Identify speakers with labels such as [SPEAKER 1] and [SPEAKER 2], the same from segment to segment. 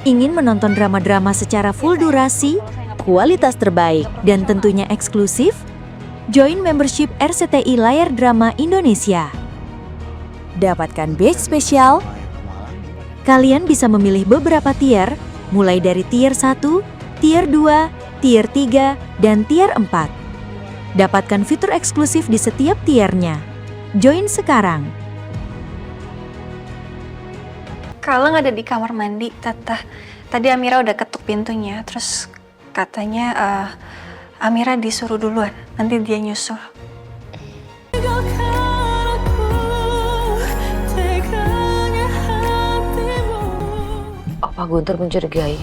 [SPEAKER 1] Ingin menonton drama-drama secara full durasi, kualitas terbaik, dan tentunya eksklusif? Join membership RCTI Layar Drama Indonesia. Dapatkan batch spesial. Kalian bisa memilih beberapa tier, mulai dari tier 1, tier 2, tier 3, dan tier 4. Dapatkan fitur eksklusif di setiap tiernya. Join sekarang.
[SPEAKER 2] Kaleng ada di kamar mandi, Tata. Tadi Amira udah ketuk pintunya, terus katanya Amira disuruh duluan, nanti dia nyusul.
[SPEAKER 3] Opa Guntur mencurigai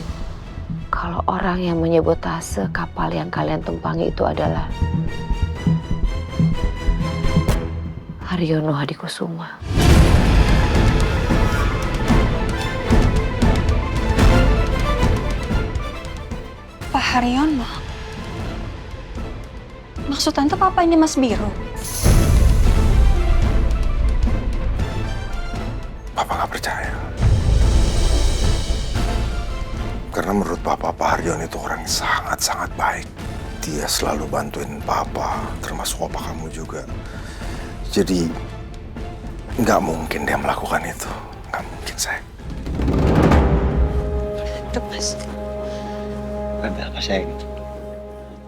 [SPEAKER 3] kalau orang yang menyabotase kapal yang kalian tumpangi itu adalah Haryono Hadikusuma.
[SPEAKER 2] Pak Haryono? Maksud Tante papanya Mas Biro?
[SPEAKER 4] Papa nggak percaya. Karena menurut Papa, Pak Haryono itu orang yang sangat-sangat baik. Dia selalu bantuin Papa, termasuk Papa kamu juga. Jadi, nggak mungkin dia melakukan itu. Nggak mungkin, sayang.
[SPEAKER 2] Tuh, Mas.
[SPEAKER 5] Ada apa, sayang?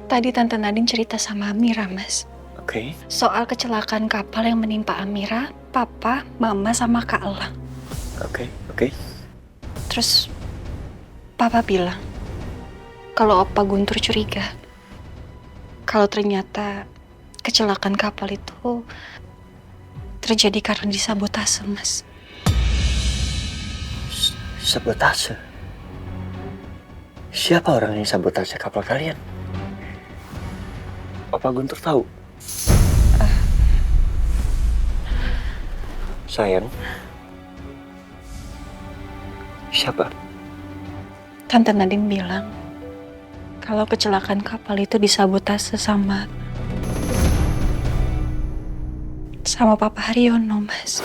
[SPEAKER 2] Tadi Tante Nadine cerita sama Amira, Mas.
[SPEAKER 5] Oke.
[SPEAKER 2] Soal kecelakaan kapal yang menimpa Amira, Papa, Mama, sama Kak Elang.
[SPEAKER 5] Oke.
[SPEAKER 2] Terus Papa bilang kalau Opa Guntur curiga kalau ternyata kecelakaan kapal itu terjadi karena disabotase, Mas.
[SPEAKER 5] Sabotase? Siapa orang yang sabotase kapal kalian? Opa Guntur tahu? Sayang. Siapa?
[SPEAKER 2] Tante Nadine bilang kalau kecelakaan kapal itu disabotase sama Papa Haryono, Mas.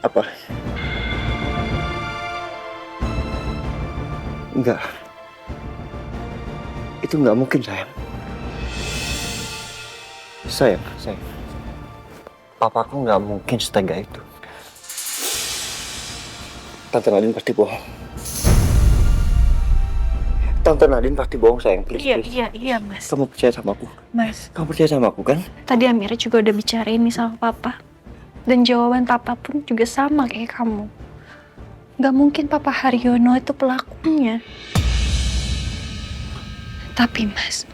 [SPEAKER 5] Apa? Enggak. Itu enggak mungkin, sayang. Sayang. Papaku nggak mungkin setega itu. Tante Nadine pasti bohong. Tante Nadine pasti bohong, sayang. Please.
[SPEAKER 2] Iya, Mas.
[SPEAKER 5] Kamu percaya sama aku?
[SPEAKER 2] Mas,
[SPEAKER 5] Kamu percaya sama aku, kan?
[SPEAKER 2] tadi Amira juga udah bicarain nih sama Papa. Dan jawaban Papa pun juga sama kayak kamu. Gak mungkin Papa Haryono itu pelakunya. Tapi, Mas,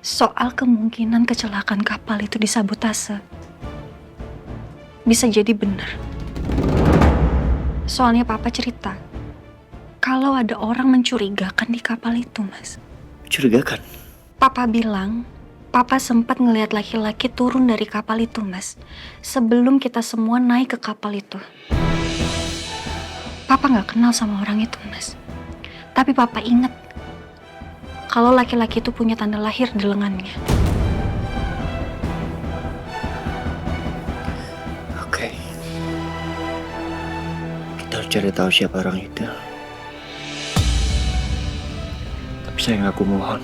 [SPEAKER 2] soal kemungkinan kecelakaan kapal itu disabotase bisa jadi benar. Soalnya Papa cerita kalau ada orang mencurigakan di kapal itu, Mas.
[SPEAKER 5] Mencurigakan?
[SPEAKER 2] Papa bilang Papa sempat ngelihat laki-laki turun dari kapal itu, Mas, sebelum kita semua naik ke kapal itu. Papa nggak kenal sama orang itu, Mas. Tapi Papa ingat kalau laki-laki itu punya tanda lahir di lengannya.
[SPEAKER 5] Oke. Kita harus cari tahu siapa orang itu. Tapi sayang, aku mohon.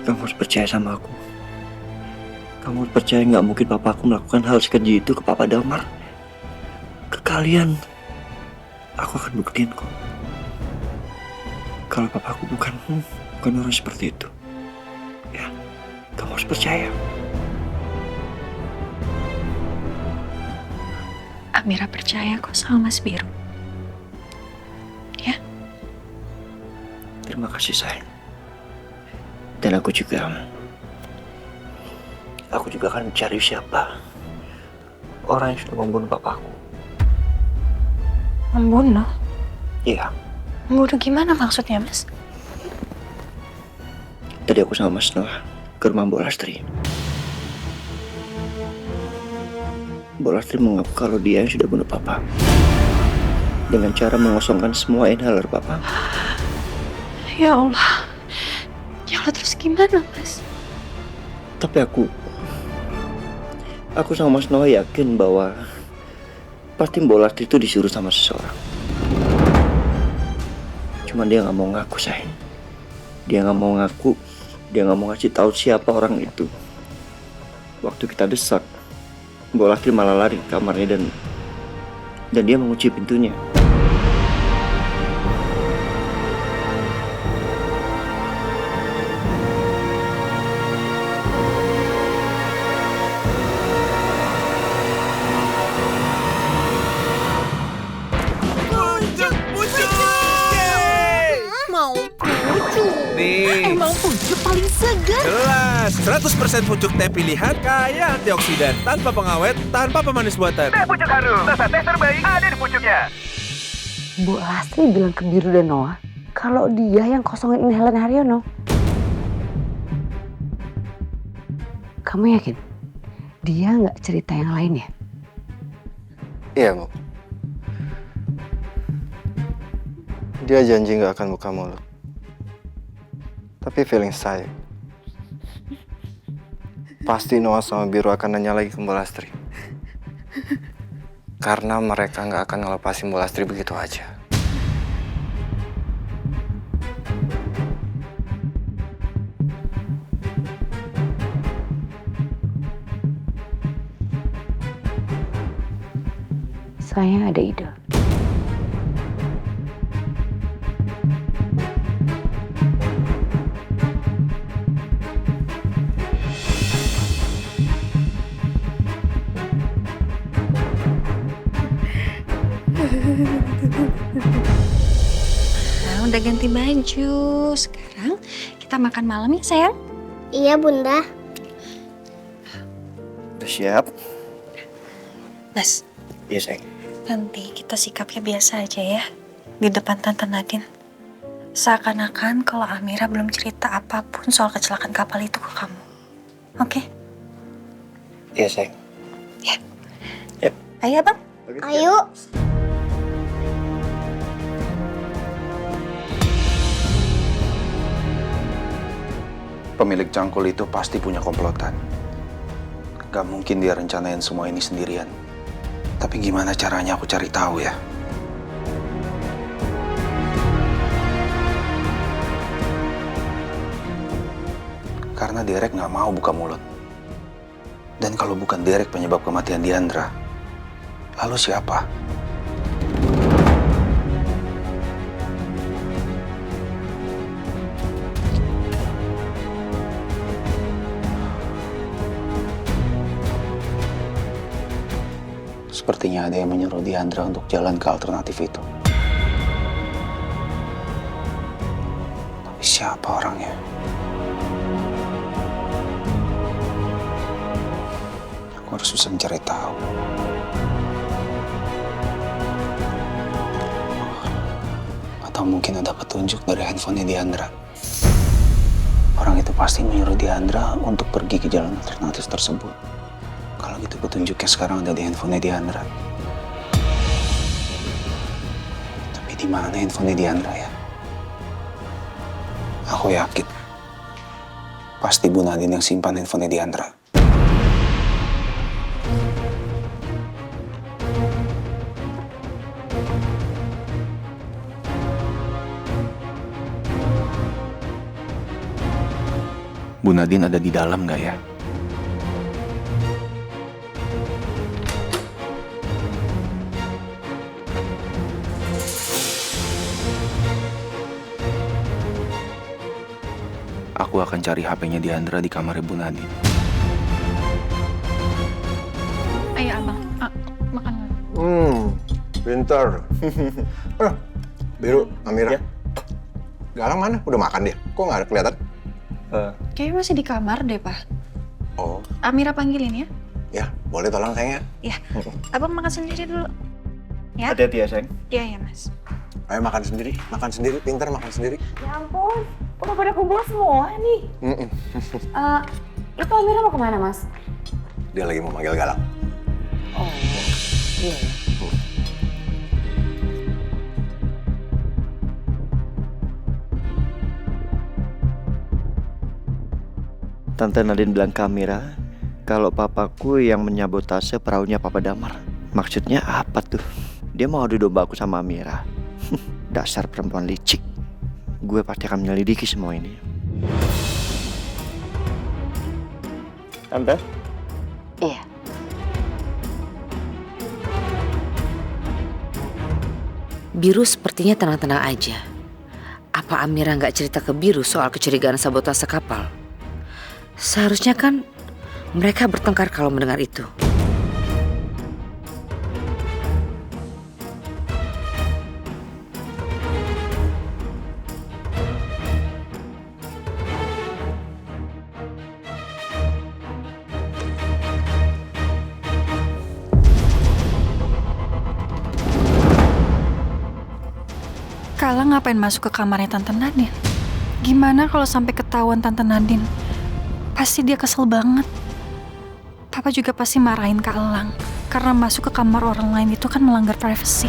[SPEAKER 5] Kamu harus percaya sama aku. Kamu harus percaya nggak mungkin papaku melakukan hal sekeji itu ke Papa Damar. Ke kalian. Aku akan buktiin kok. Kalau papaku bukan orang seperti itu. Ya, kamu harus percaya.
[SPEAKER 2] Amira percaya kok sama Mas Biro. Ya?
[SPEAKER 5] Terima kasih, sayang. Dan aku juga akan mencari siapa orang yang sudah membunuh papaku.
[SPEAKER 2] Membunuh?
[SPEAKER 5] Iya.
[SPEAKER 2] Membunuh gimana maksudnya, Mas?
[SPEAKER 5] Tadi aku sama Mas Noah ke rumah Mbak Lastri. Mbak Lastri mengaku kalau dia yang sudah bunuh papa. Dengan cara mengosongkan semua inhaler papa.
[SPEAKER 2] Ya Allah. Ya Allah, terus gimana, Mas?
[SPEAKER 5] Tapi aku Aku sama Mas Noah yakin bahwa pasti Mbak Lastri itu disuruh sama seseorang. Cuman dia nggak mau ngaku, sayang. Dia nggak mau ngaku, dia nggak mau ngasih tahu siapa orang itu. Waktu kita desak, Mbak Lastri malah lari ke kamarnya dan dia mengunci pintunya.
[SPEAKER 6] Nih,
[SPEAKER 7] Emang pucuk paling segar.
[SPEAKER 6] jelas 100% pucuk teh pilihan kaya antioksidan, tanpa pengawet, tanpa pemanis buatan. Teh pucuk harum, rasa teh terbaik ada di pucuknya.
[SPEAKER 3] Bu Lastri bilang ke Biru dan Noah kalau dia yang kosongin inhalan Haryono. Kamu yakin? Dia nggak cerita yang lain ya?
[SPEAKER 8] Iya, Bu. Dia janji nggak akan buka mulut. Tapi feeling saya, pasti Noah sama Biru akan nanya lagi ke Mbak Lastri. Karena mereka nggak akan ngelepasin Mbak Lastri begitu aja.
[SPEAKER 3] Saya ada ide.
[SPEAKER 2] Nah, udah ganti baju. Sekarang kita makan malam ya, sayang?
[SPEAKER 9] Iya, Bunda.
[SPEAKER 5] Udah siap?
[SPEAKER 2] Mas,
[SPEAKER 5] Iya, sayang.
[SPEAKER 2] nanti kita sikapnya biasa aja ya. Di depan Tante Nadine. Seakan-akan kalau Amira belum cerita apapun soal kecelakaan kapal itu ke kamu. Oke?
[SPEAKER 5] Iya, sayang.
[SPEAKER 2] Ayo, Bang.
[SPEAKER 9] Ayo.
[SPEAKER 4] Pemilik cangkul itu pasti punya komplotan. Gak mungkin dia rencanain semua ini sendirian. Tapi gimana caranya aku cari tahu ya? Karena Derek nggak mau buka mulut. Dan kalau bukan Derek penyebab kematian Diandra, lalu siapa? Sepertinya ada yang menyuruh Diandra untuk jalan ke alternatif itu. Tapi siapa orangnya? Aku harus bisa mencari tahu. Atau mungkin ada petunjuk dari handphonenya Diandra. Orang itu pasti menyuruh Diandra untuk pergi ke jalan alternatif tersebut. Kalau gitu petunjuknya sekarang ada di handphonenya Diandra. Tapi di mana handphonenya Diandra ya? Aku yakin pasti Bu Nadine yang simpan handphonenya Diandra. Bu Nadine ada di dalam nggak ya? Aku akan cari HP-nya Diandra di kamar Bu Nadine.
[SPEAKER 2] Ayo, Abang. Makan.
[SPEAKER 4] Pintar. Biru, Amira.
[SPEAKER 5] Ya.
[SPEAKER 4] Galang mana? Udah makan dia? Kok nggak ada kelihatan?
[SPEAKER 2] Kayaknya masih di kamar deh, Pak.
[SPEAKER 4] Oh,
[SPEAKER 2] Amira panggilin ya.
[SPEAKER 4] ya boleh tolong sayang ya.
[SPEAKER 2] Ya, Abang makan sendiri dulu. Ya?
[SPEAKER 5] Hati-hati ya, sayang.
[SPEAKER 2] Iya, ya, Mas.
[SPEAKER 4] Ayo makan sendiri, pintar makan sendiri.
[SPEAKER 3] Ya ampun, udah pada kumpul semua nih. Itu Amira mau kemana, Mas?
[SPEAKER 4] Dia lagi mau manggil Galang.
[SPEAKER 3] Oh, iya.
[SPEAKER 5] Tante Nadine bilang ke Amira kalau papaku yang menyabotase perahunya Papa Damar. Maksudnya apa tuh? Dia mau adu domba aku sama Amira. Dasar perempuan licik. Gue pasti akan menyelidiki semua ini. Tante?
[SPEAKER 3] Iya. Biru sepertinya tenang-tenang aja. Apa Amira nggak cerita ke Biru soal kecurigaan sabotase kapal? Seharusnya kan mereka bertengkar kalau mendengar itu.
[SPEAKER 2] Kala ngapain masuk ke kamarnya Tante Nadine? Gimana kalau sampai ketahuan Tante Nadine? Pasti dia kesel banget. Papa juga pasti marahin Kak Elang. Karena masuk ke kamar orang lain itu kan melanggar privasi.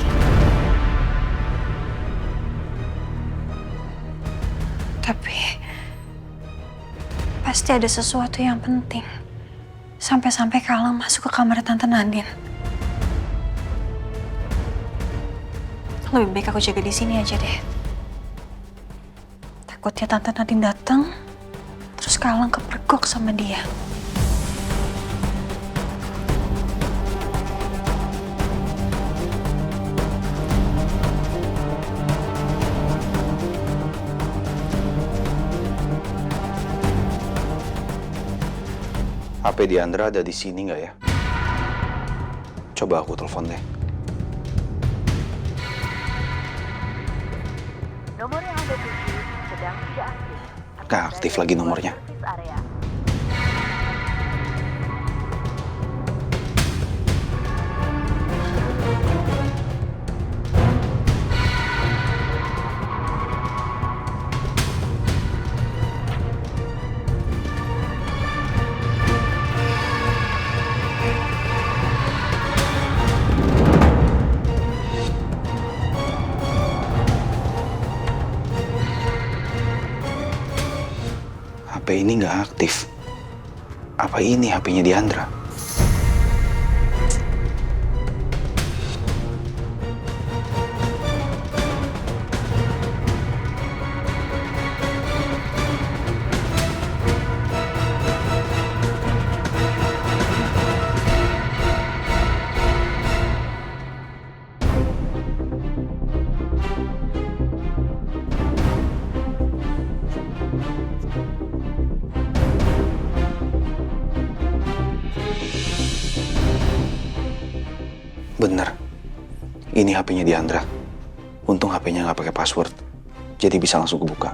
[SPEAKER 2] Tapi pasti ada sesuatu yang penting. Sampai-sampai Kak Elang masuk ke kamar Tante Nadine. Lebih baik aku jaga di sini aja deh. Takutnya Tante Nadine datang, terus Kak Elang kepergok sama dia.
[SPEAKER 9] HP Diandra ada di sini nggak ya? Coba aku telepon deh.
[SPEAKER 1] Nomor yang Anda tuju sedang tidak aktif.
[SPEAKER 9] Nggak aktif lagi nomornya. HP ini nggak aktif. Apa ini HP-nya Diandra? Bener, ini HP-nya Diandra. Untung HP-nya nggak pakai password, jadi bisa langsung kebuka.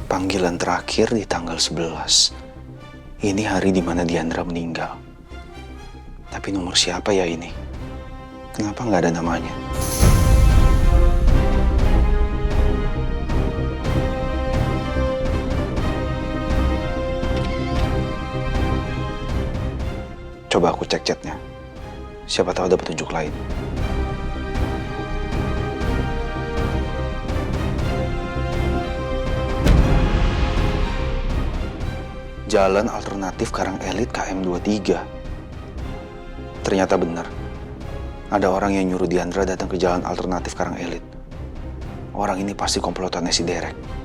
[SPEAKER 9] Panggilan terakhir di tanggal 11. Ini hari di mana Diandra meninggal. Tapi nomor siapa ya ini? Kenapa nggak ada namanya? Coba aku cek chatnya. Siapa tahu ada petunjuk lain. Jalan alternatif Karang Elit KM23. Ternyata benar. Ada orang yang nyuruh Diandra datang ke jalan alternatif Karang Elit. Orang ini pasti komplotannya si Derek.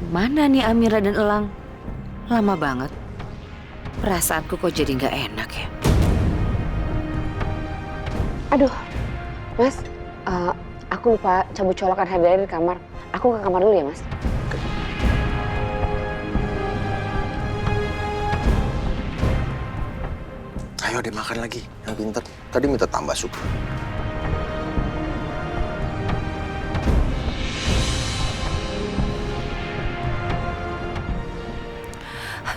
[SPEAKER 3] Mana nih Amira dan Elang? Lama banget. Perasaanku kok jadi nggak enak ya. Aduh, Mas, aku lupa cabut colokan hari dari kamar. Aku ke kamar dulu ya, Mas.
[SPEAKER 4] Ayo dimakan lagi, yang pintar. Tadi minta tambah sup.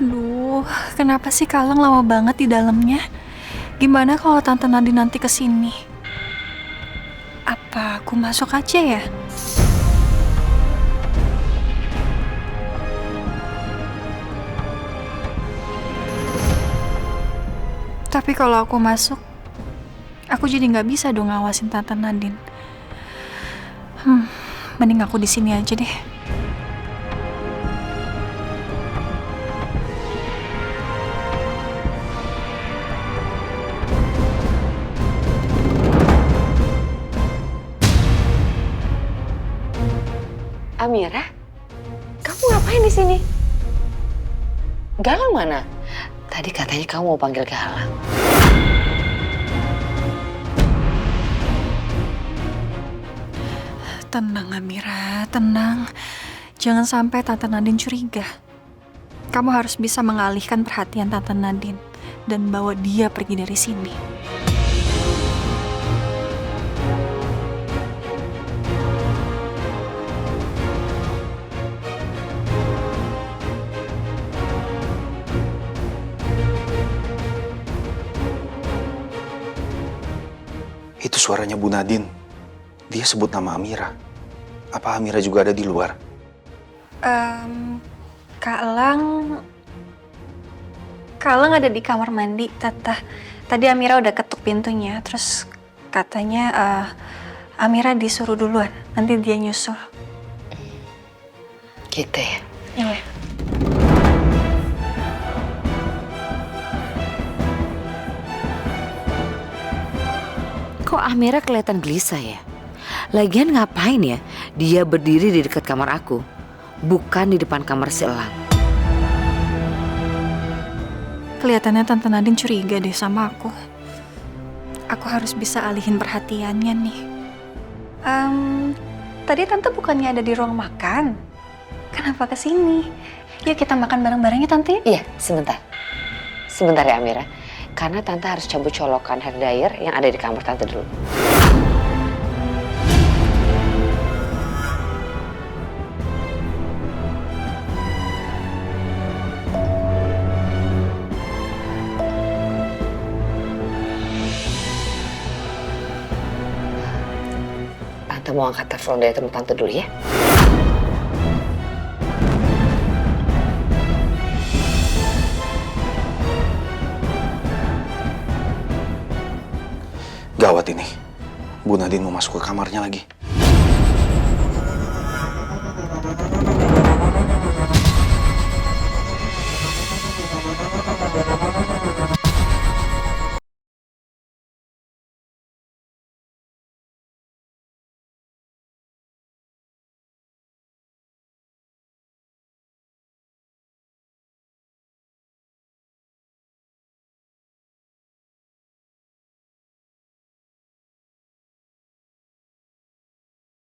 [SPEAKER 2] Aduh, kenapa sih Kak Elang lama banget di dalamnya? Gimana kalau Tante Nadine nanti kesini? Apa aku masuk aja ya? Tapi kalau aku masuk, aku jadi nggak bisa dong ngawasin Tante Nadine. Mending aku di sini aja deh.
[SPEAKER 3] Amira, kamu ngapain di sini? Galang mana? Tadi katanya kamu mau panggil Galang.
[SPEAKER 2] Tenang Amira, tenang. Jangan sampai Tante Nadine curiga. Kamu harus bisa mengalihkan perhatian Tante Nadine dan bawa dia pergi dari sini.
[SPEAKER 9] Itu suaranya Bu Nadine. Dia sebut nama Amira. Apa Amira juga ada di luar?
[SPEAKER 2] Kak Lang ada di kamar mandi, Tata. Tadi Amira udah ketuk pintunya, terus katanya Amira disuruh duluan, nanti dia nyusul.
[SPEAKER 3] Gitu ya?
[SPEAKER 2] Iya.
[SPEAKER 3] Kok Amira kelihatan gelisah ya? Lagian ngapain ya dia berdiri di dekat kamar aku, bukan di depan kamar si Elang?
[SPEAKER 2] Kelihatannya Tante Nadine curiga deh sama aku. Aku harus bisa alihin perhatiannya nih. Tadi Tante bukannya ada di ruang makan? Kenapa kesini? Yuk kita makan bareng-bareng ya Tante.
[SPEAKER 3] Iya, sebentar. Sebentar ya Amira. Karena Tante harus cabut colokan hair dryer yang ada di kamar Tante dulu. Tante mau angkat telepon dari teman Tante dulu ya.
[SPEAKER 9] Gawat ini. Bu Nadine mau masuk ke kamarnya lagi.